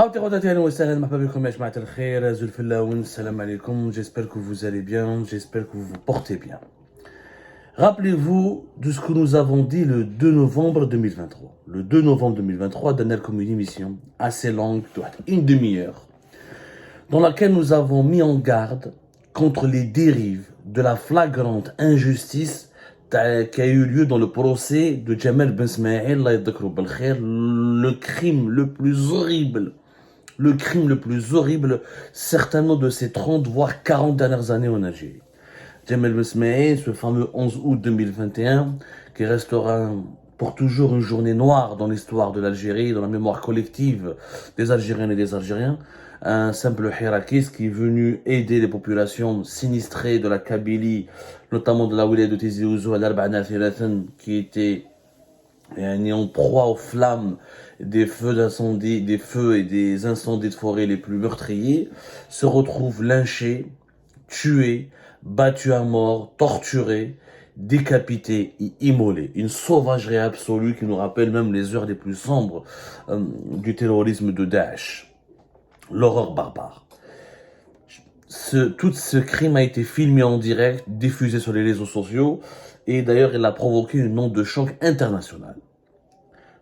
J'espère que vous allez bien, j'espère que vous vous portez bien. Rappelez-vous de ce que nous avons dit le 2 novembre 2023. Le 2 novembre 2023, dernière comme une émission assez longue, une demi-heure, dans laquelle nous avons mis en garde contre les dérives de la flagrante injustice qui a eu lieu dans le procès de Jamal Ben Smaïl, le crime le plus horrible, certainement de ces 30 voire 40 dernières années en Algérie. Jamal Ben Smaïl, ce fameux 11 août 2021, qui restera pour toujours une journée noire dans l'histoire de l'Algérie, dans la mémoire collective des Algériennes et des Algériens. Un simple hirakiste qui est venu aider les populations sinistrées de la Kabylie, notamment de la wilaya de Tizi Ouzou, qui était en proie aux flammes des feux d'incendie, des feux et des incendies de forêt les plus meurtriers, se retrouve lynché, tué, battu à mort, torturé, décapité et immolé. Une sauvagerie absolue qui nous rappelle même les heures les plus sombres du terrorisme de Daesh. L'horreur barbare. Tout ce crime a été filmé en direct, diffusé sur les réseaux sociaux, et d'ailleurs il a provoqué une onde de choc internationale.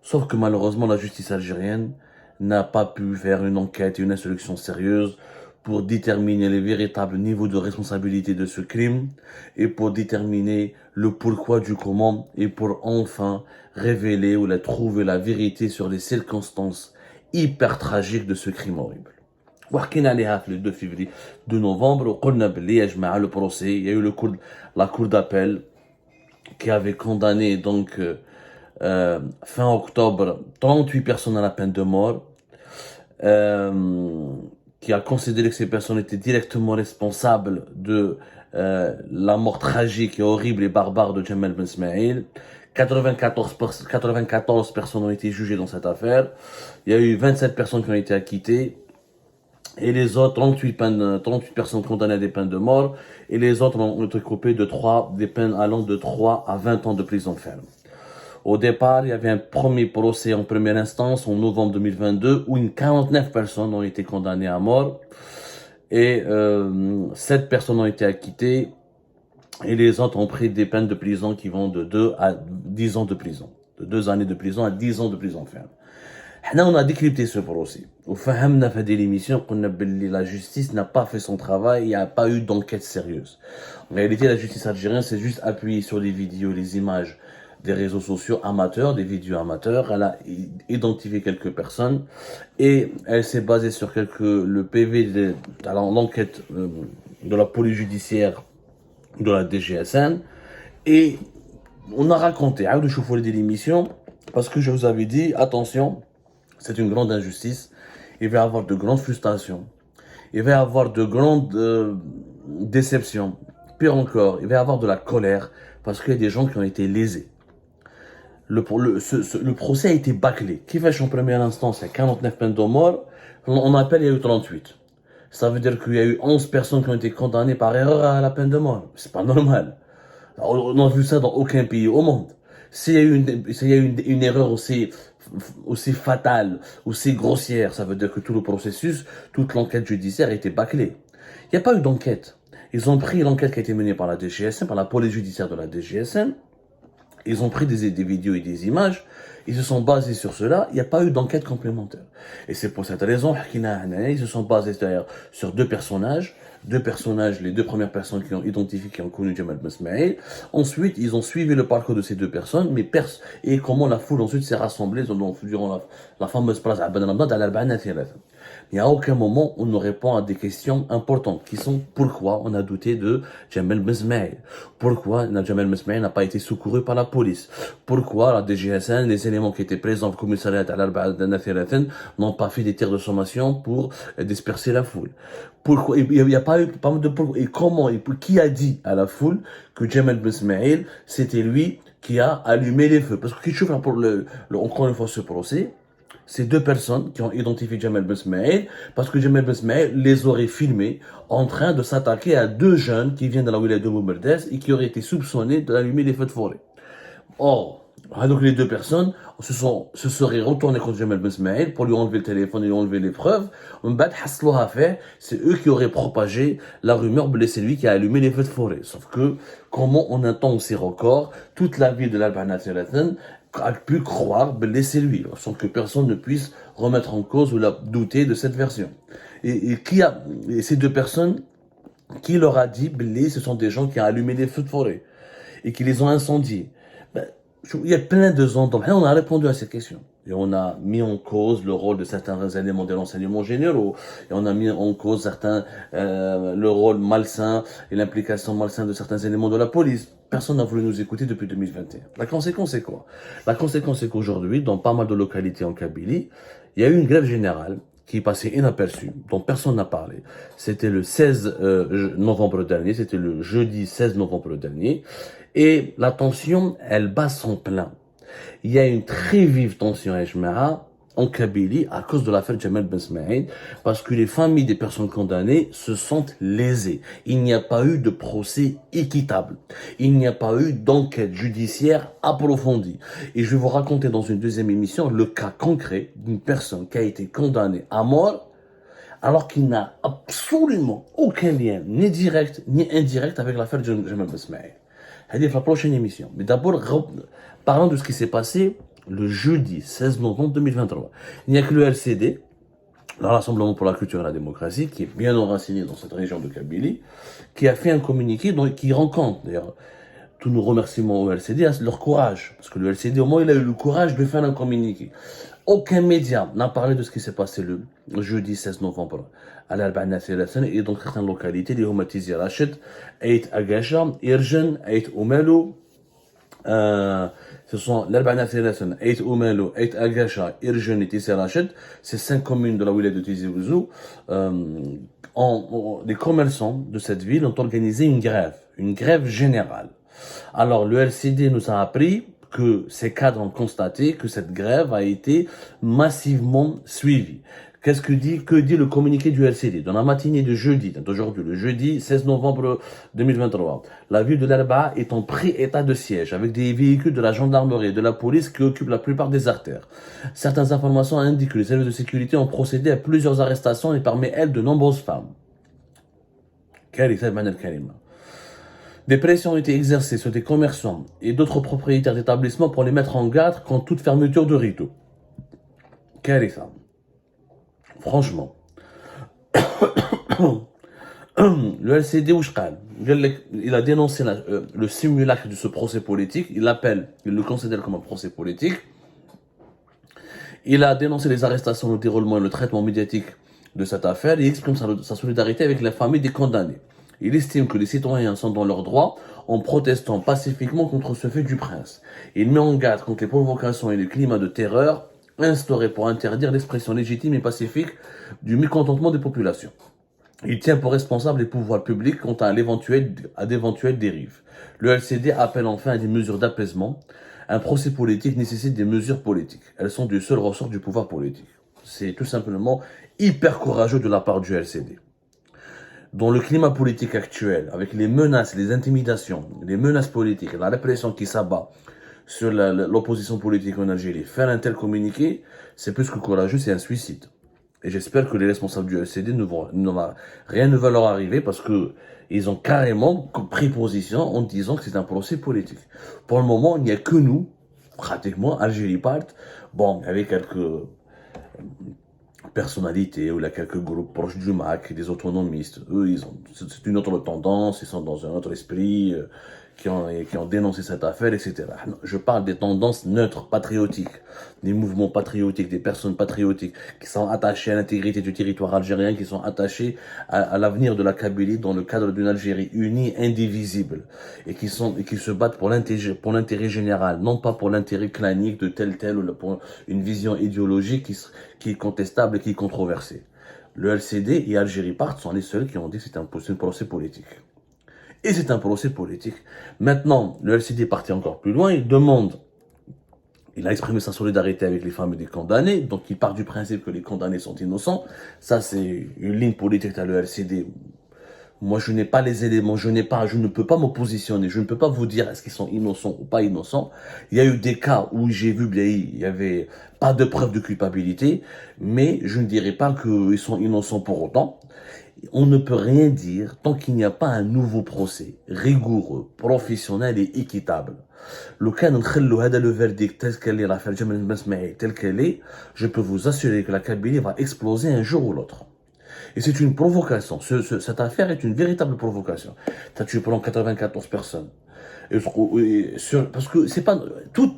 Sauf que malheureusement la justice algérienne n'a pas pu faire une enquête et une instruction sérieuse pour déterminer les véritables niveaux de responsabilité de ce crime et pour déterminer le pourquoi du comment et pour enfin révéler ou trouver la vérité sur les circonstances hyper tragiques de ce crime horrible. وحكينا عليها في le 2 février 2 novembre وقلنا باللي يا جماعه le procès, il y a eu la cour d'appel qui avait condamné donc fin octobre 38 personnes à la peine de mort, qui a considéré que ces personnes étaient directement responsables de la mort tragique et horrible et barbare de Jamal Ben Smaïl. 94 personnes ont été jugées dans cette affaire. Il y a eu 27 personnes qui ont été acquittées. Et les autres, 38 personnes condamnées à des peines de mort. Et les autres ont été coupées des peines allant de 3 à 20 ans de prison ferme. Au départ, il y avait un premier procès en première instance en novembre 2022 où 49 personnes ont été condamnées à mort. Et 7 personnes ont été acquittées. Et les autres ont pris des peines de prison qui vont de 2 à 10 ans de prison. De 2 années de prison à 10 ans de prison ferme. On a décrypté ce procès. Au fahmna fait l'émission qu'on a la justice n'a pas fait son travail, il n'y a pas eu d'enquête sérieuse. En réalité, la justice algérienne s'est juste appuyée sur les vidéos, les images des réseaux sociaux amateurs, des vidéos amateurs. Elle a identifié quelques personnes et elle s'est basée sur le PV de l'enquête de la police judiciaire de la DGSN et on a raconté, à de chauffer l'émission parce que je vous avais dit, attention, c'est une grande injustice. Il va y avoir de grandes frustrations. Il va y avoir de grandes déceptions. Pire encore, il va y avoir de la colère parce qu'il y a des gens qui ont été lésés. Le procès a été bâclé. Qui fait en première instance, il y a 49 peines de mort. On appelle, il y a eu 38. Ça veut dire qu'il y a eu 11 personnes qui ont été condamnées par erreur à la peine de mort. C'est pas normal. On n'a vu ça dans aucun pays au monde. S'il y a eu une erreur aussi fatale, aussi grossière, ça veut dire que tout le processus, toute l'enquête judiciaire a été bâclée. Il n'y a pas eu d'enquête. Ils ont pris l'enquête qui a été menée par la DGSN, par la police judiciaire de la DGSN. Ils ont pris des vidéos et des images. Ils se sont basés sur cela. Il n'y a pas eu d'enquête complémentaire. Et c'est pour cette raison, ils se sont basés d'ailleurs sur deux personnages, les deux premières personnes qui ont identifié, qui ont connu Jamal Ben Smaïl. Ensuite, ils ont suivi le parcours de ces deux personnes, et comment la foule ensuite s'est rassemblée durant la fameuse place à Ben Ramdad à l'Arba'ana Thialath. Il n'y a aucun moment où on répond à des questions importantes qui sont pourquoi on a douté de Jamal Ben Smaïl, pourquoi Jamal Ben Smaïl n'a pas été secouru par la police, pourquoi la DGSN, les éléments qui étaient présents au commissariat à l'Arba'ana Thialath n'ont pas fait des tirs de sommation pour disperser la foule. Pourquoi il n'y a pas eu de pourquoi et comment et qui a dit à la foule que Jamal Ben Smaïl c'était lui qui a allumé les feux, parce que qui chauffe pour encore une fois ce procès. Ces deux personnes qui ont identifié Jamal Ben Smaïl, parce que Jamal Ben Smaïl les aurait filmés en train de s'attaquer à deux jeunes qui viennent de la wilaya de Moumerdès et qui auraient été soupçonnés d'allumer les feux de forêt. Or, Ah, donc les deux personnes se seraient retournées contre Jamal Ben Smaïl pour lui enlever le téléphone et lui enlever les preuves. C'est eux qui auraient propagé la rumeur, c'est lui qui a allumé les feux de forêt. Sauf que, comment en un temps aussi record, toute la ville de l'Albana a pu croire c'est lui, sans que personne ne puisse remettre en cause ou douter de cette version. Et ces deux personnes, qui leur a dit, ce sont des gens qui ont allumé les feux de forêt et qui les ont incendiés. Ben, il y a plein de gens, on a répondu à cette question. Et on a mis en cause le rôle de certains éléments de l'enseignement généraux. Et on a mis en cause le rôle malsain et l'implication malsaine de certains éléments de la police. Personne n'a voulu nous écouter depuis 2021. La conséquence, c'est quoi? La conséquence, c'est qu'aujourd'hui, dans pas mal de localités en Kabylie, il y a eu une grève générale qui est passée inaperçue, dont personne n'a parlé. C'était le 16 novembre dernier, c'était le jeudi 16 novembre dernier. Et la tension, elle bat son plein. Il y a une très vive tension à Ejmaa, en Kabylie, à cause de l'affaire Jamal Ben Smaïd, parce que les familles des personnes condamnées se sentent lésées. Il n'y a pas eu de procès équitable. Il n'y a pas eu d'enquête judiciaire approfondie. Et je vais vous raconter dans une deuxième émission le cas concret d'une personne qui a été condamnée à mort, alors qu'il n'a absolument aucun lien, ni direct, ni indirect, avec l'affaire Jamal Ben Smaïd. C'est la prochaine émission. Mais d'abord, parlons de ce qui s'est passé le jeudi 16 novembre 2023. Il n'y a que le LCD, le Rassemblement pour la culture et la démocratie, qui est bien enraciné dans cette région de Kabylie, qui a fait un communiqué qui rend compte, d'ailleurs, tous nos remerciements au LCD à leur courage. Parce que le LCD, au moins, il a eu le courage de faire un communiqué. Aucun média n'a parlé de ce qui s'est passé le jeudi 16 novembre à l'Albania et dans certaines localités, les Homatizi Rachid, Ait Agasha, Irjen, Ait Oumelo, ce sont l'Albania Ait Oumelo, Ait Agasha, Irjen et Tissi Rachid, ces 5 communes de la wilaya de Tizi Ouzou. Les commerçants de cette ville ont organisé une grève générale. Alors, le LCD nous a appris que ces cadres ont constaté que cette grève a été massivement suivie. Que dit le communiqué du LCD? Dans la matinée de jeudi, d'aujourd'hui, le jeudi 16 novembre 2023, la ville de l'Arba est en pré-état de siège, avec des véhicules de la gendarmerie et de la police qui occupent la plupart des artères. Certaines informations indiquent que les services de sécurité ont procédé à plusieurs arrestations et parmi elles de nombreuses femmes. Des pressions ont été exercées sur des commerçants et d'autres propriétaires d'établissements pour les mettre en garde contre toute fermeture de rideau. Franchement, le LCD il a dénoncé le simulacre de ce procès politique. Il le considère comme un procès politique. Il a dénoncé les arrestations, le déroulement et le traitement médiatique de cette affaire. Il exprime sa solidarité avec la famille des condamnés. Il estime que les citoyens sont dans leurs droits en protestant pacifiquement contre ce fait du prince. Il met en garde contre les provocations et les climats de terreur instaurés pour interdire l'expression légitime et pacifique du mécontentement des populations. Il tient pour responsable les pouvoirs publics quant à d'éventuelles dérives. Le LCD appelle enfin à des mesures d'apaisement. Un procès politique nécessite des mesures politiques. Elles sont du seul ressort du pouvoir politique. C'est tout simplement hyper courageux de la part du LCD. Dans le climat politique actuel, avec les menaces, les intimidations, les menaces politiques, la répression qui s'abat sur l'opposition politique en Algérie, faire un tel communiqué, c'est plus que courageux, c'est un suicide. Et j'espère que les responsables du LCD rien ne va leur arriver parce que ils ont carrément pris position en disant que c'est un procès politique. Pour le moment, il n'y a que nous, pratiquement, Algérie Part, bon, avec quelques personnalités ou là quelques groupes proches du MAC, des autonomistes. Eux, c'est une autre tendance, ils sont dans un autre esprit, qui ont dénoncé cette affaire, etc. Je parle des tendances neutres, patriotiques, des mouvements patriotiques, des personnes patriotiques qui sont attachées à l'intégrité du territoire algérien, qui sont attachées à l'avenir de la Kabylie dans le cadre d'une Algérie unie, indivisible, et qui se battent pour l'intérêt général, non pas pour l'intérêt clanique de tel ou pour une vision idéologique qui est contestable et qui est controversée. Le LCD et Algérie Part sont les seuls qui ont dit que c'est un procès politique. Et c'est un procès politique. Maintenant, le LCD est parti encore plus loin, il a exprimé sa solidarité avec les familles des condamnés, donc il part du principe que les condamnés sont innocents. Ça, c'est une ligne politique à le LCD Moi, je n'ai pas les éléments, je ne peux pas me positionner, je ne peux pas vous dire est-ce qu'ils sont innocents ou pas innocents. Il y a eu des cas où j'ai vu bien, il y avait pas de preuve de culpabilité, mais je ne dirais pas qu'ils sont innocents pour autant. On ne peut rien dire tant qu'il n'y a pas un nouveau procès rigoureux, professionnel et équitable. لو كان نخلوا هذا le verdict tel qu'elle est, l'affaire Jamal Ben Smaïl telle qu'elle est, je peux vous assurer que la Kabylie va exploser un jour ou l'autre. Et c'est une provocation. Cette affaire est une véritable provocation. Tu prends 94 personnes. Parce que c'est pas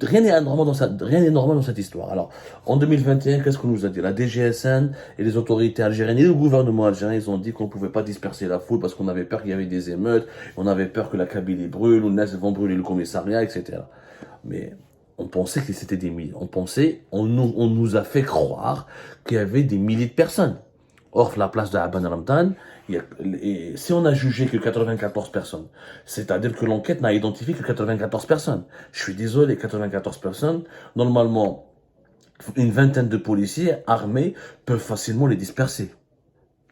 rien n'est normal dans cette histoire. Alors, en 2021, qu'est-ce qu'on nous a dit? La DGSN et les autorités algériennes et le gouvernement algérien, ils ont dit qu'on ne pouvait pas disperser la foule parce qu'on avait peur qu'il y avait des émeutes, on avait peur que la Kabylie brûle, ou les vont brûler le commissariat, etc. Mais on pensait que c'était des milliers. On nous a fait croire qu'il y avait des milliers de personnes. Or, la place de Aban Ramdan, si on a jugé que 94 personnes, c'est-à-dire que l'enquête n'a identifié que 94 personnes. Je suis désolé, 94 personnes, normalement, une vingtaine de policiers armés peuvent facilement les disperser.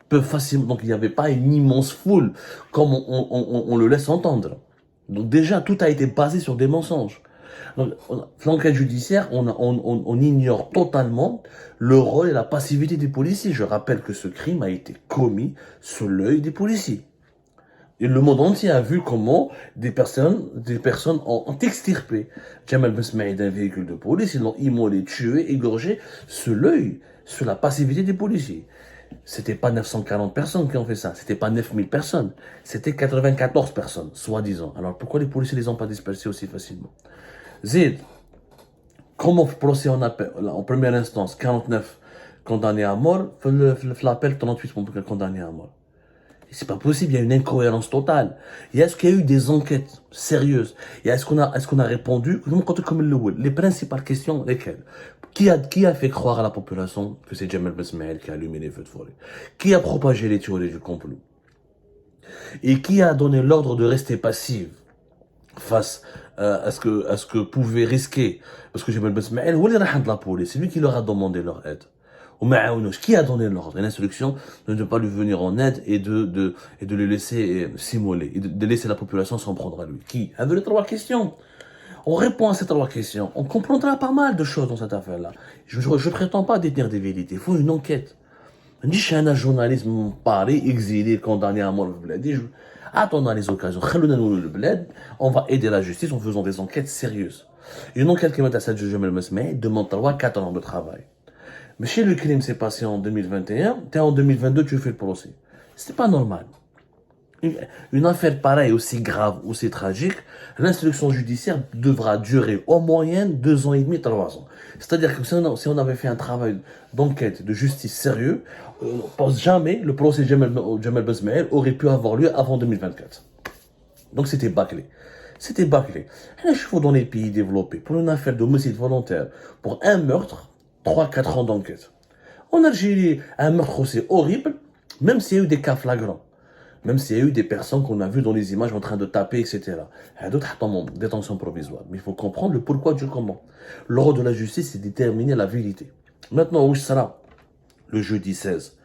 Donc il n'y avait pas une immense foule, comme on le laisse entendre. Donc déjà, tout a été basé sur des mensonges. Donc, l'enquête judiciaire, on ignore totalement le rôle et la passivité des policiers. Je rappelle que ce crime a été commis sous l'œil des policiers. Et le monde entier a vu comment des personnes ont extirpé Jamal Ben Smaïl d'un véhicule de police, ils l'ont immolé, tué, égorgé, sous l'œil, sous la passivité des policiers. C'était pas 940 personnes qui ont fait ça, c'était pas 9000 personnes, c'était 94 personnes, soi-disant. Alors pourquoi les policiers les ont pas dispersés aussi facilement? Zid, comme au procès en première instance, 49 condamnés à mort, l'appel 38 condamnés à mort. C'est pas possible, il y a une incohérence totale. Est-ce qu'il y a eu des enquêtes sérieuses? Est-ce qu'on a répondu? Les principales questions, lesquelles? Qui a fait croire à la population que c'est Jamal Ben Smaïl qui a allumé les feux de forêt? Qui a propagé les théories du complot? Et qui a donné l'ordre de rester passif face à ce que pouvait risquer? Parce que Jamal Ben Smaïl, la police, c'est lui qui leur a demandé leur aide. Qui a donné l'ordre et l'instruction de ne pas lui venir en aide et de le laisser s'immoler, et de laisser la population s'en prendre à lui? Qui? Avec les trois questions. On répond à ces trois questions. On comprendra pas mal de choses dans cette affaire-là. Je prétends pas détenir des vérités. Il faut une enquête. Je suis un journaliste Paris, exilé, condamné à mort. Attendons les occasions. On va aider la justice en faisant des enquêtes sérieuses. Une enquête qui met à cette juge Jamal Ben Smaïl demande 3-4 ans de travail. Mais chez le crime s'est passé en 2021, t'es en 2022, tu fais le procès. C'est pas normal. Une affaire pareille, aussi grave, aussi tragique, l'instruction judiciaire devra durer en moyenne 2 ans et demi, 3 ans. C'est-à-dire que si on avait fait un travail d'enquête, de justice sérieux, on ne pense jamais le procès Jamal Ben Smaïl aurait pu avoir lieu avant 2024. Donc c'était bâclé. C'était bâclé. Et je suis dans les pays développés, pour une affaire d'homicide volontaire, pour un meurtre, 3-4 ans d'enquête. En Algérie, un meurtre aussi horrible, même s'il y a eu des cas flagrants. Même s'il y a eu des personnes qu'on a vues dans les images en train de taper, etc. Il y a d'autres en détention provisoire. Mais il faut comprendre le pourquoi du comment. Le rôle de la justice, c'est de déterminer la vérité. Maintenant, où sera le jeudi 16?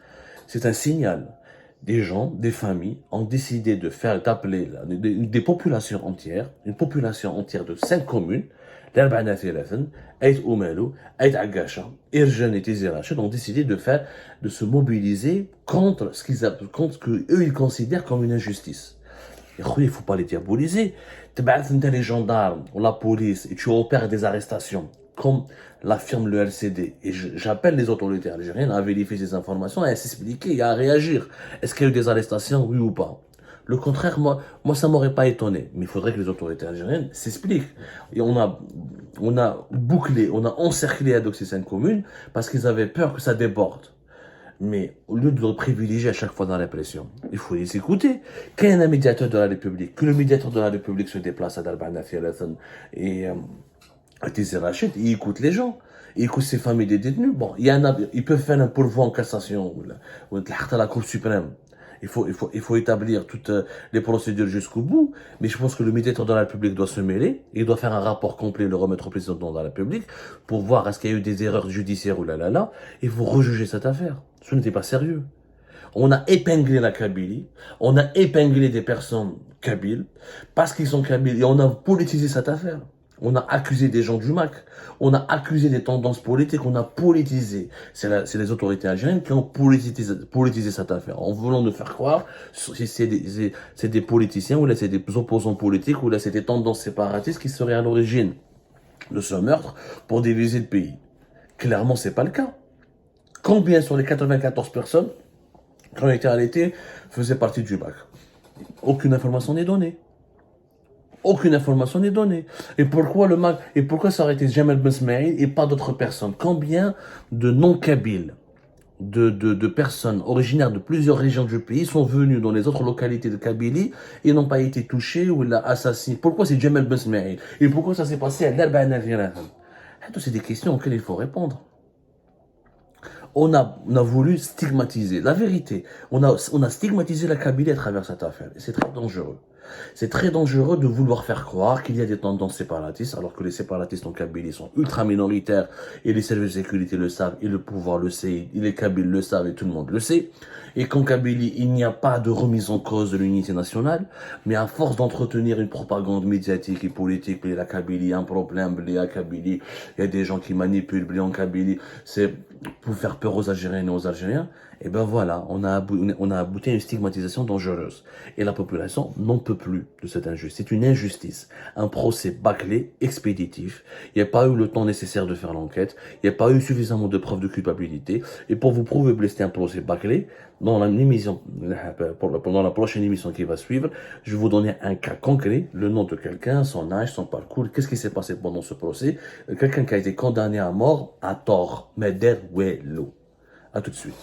C'est un signal. Des gens, des familles ont décidé d'appeler des populations entières, une population entière de 5 communes, l'Arbana Thélathen, Aït Oumalou, Aït Agasha, Irjan et Tizi Rachid ont décidé de se mobiliser contre ce que eux ils considèrent comme une injustice. Il ne faut pas les diaboliser. Tu les gendarmes ou la police et tu opères des arrestations, comme l'affirme le LCD. Et j'appelle les autorités algériennes à vérifier ces informations et à s'expliquer et à réagir. Est-ce qu'il y a eu des arrestations, oui ou pas? Le contraire, moi ça m'aurait pas étonné. Mais il faudrait que les autorités algériennes s'expliquent. Et on a bouclé, on a encerclé ces 5 communes parce qu'ils avaient peur que ça déborde. Mais au lieu de le privilégier à chaque fois dans la répression, il faut les écouter. Quand il y a un médiateur de la République, que le médiateur de la République se déplace à Darbana Thélathen et à Tizi Rachid, il écoute les gens. Il écoute ces familles des détenus. Bon, ils peuvent faire un pourvoi en cassation ou à la Cour suprême. Il faut établir toutes les procédures jusqu'au bout. Mais je pense que le médiateur de la République doit se mêler. Il doit faire un rapport complet, le remettre au président de la République pour voir est-ce qu'il y a eu des erreurs judiciaires ou là. Et vous rejugez cette affaire. Ce n'était pas sérieux. On a épinglé la Kabylie, on a épinglé des personnes kabyles, parce qu'ils sont kabyles, et on a politisé cette affaire. On a accusé des gens du MAC, on a accusé des tendances politiques, on a politisé. C'est les autorités algériennes qui ont politisé cette affaire, en voulant nous faire croire si c'est des politiciens, ou là c'est des opposants politiques, ou là c'est des tendances séparatistes qui seraient à l'origine de ce meurtre pour diviser le pays. Clairement, c'est pas le cas. Combien sur les 94 personnes qui ont été arrêtées faisaient partie du MAC? Aucune information n'est donnée. Aucune information n'est donnée. Et pourquoi le MAC, et pourquoi ça aurait été Jamal Ben Smaïl et pas d'autres personnes? Combien de non-kabyles, de personnes originaires de plusieurs régions du pays sont venues dans les autres localités de Kabylie et n'ont pas été touchées ou assassinées? Pourquoi c'est Jamal Ben Smaïl? Et pourquoi ça s'est passé à l'Arba'ana Virahim? C'est des questions auxquelles il faut répondre. On a voulu stigmatiser. La vérité, on a stigmatisé la Kabylie à travers cette affaire. Et c'est très dangereux. C'est très dangereux de vouloir faire croire qu'il y a des tendances séparatistes, alors que les séparatistes en Kabylie sont ultra minoritaires, et les services de sécurité le savent, et le pouvoir le sait, et les Kabyles le savent, et tout le monde le sait. Et qu'en Kabylie, il n'y a pas de remise en cause de l'unité nationale, mais à force d'entretenir une propagande médiatique et politique, la Kabylie, un problème, la Kabylie, il y a des gens qui manipulent, en Kabylie, c'est pour faire peur aux Algériens et aux Algériens, et ben voilà, on a abouti à une stigmatisation dangereuse. Et la population n'en peut plus de cette injustice. C'est une injustice. Un procès bâclé, expéditif. Il n'y a pas eu le temps nécessaire de faire l'enquête. Il n'y a pas eu suffisamment de preuves de culpabilité. Et pour vous prouver que c'était un procès bâclé, dans pendant la prochaine émission qui va suivre, je vais vous donner un cas concret, le nom de quelqu'un, son âge, son parcours, qu'est-ce qui s'est passé pendant ce procès. Quelqu'un qui a été condamné à mort à tort. Meder Wello. À tout de suite.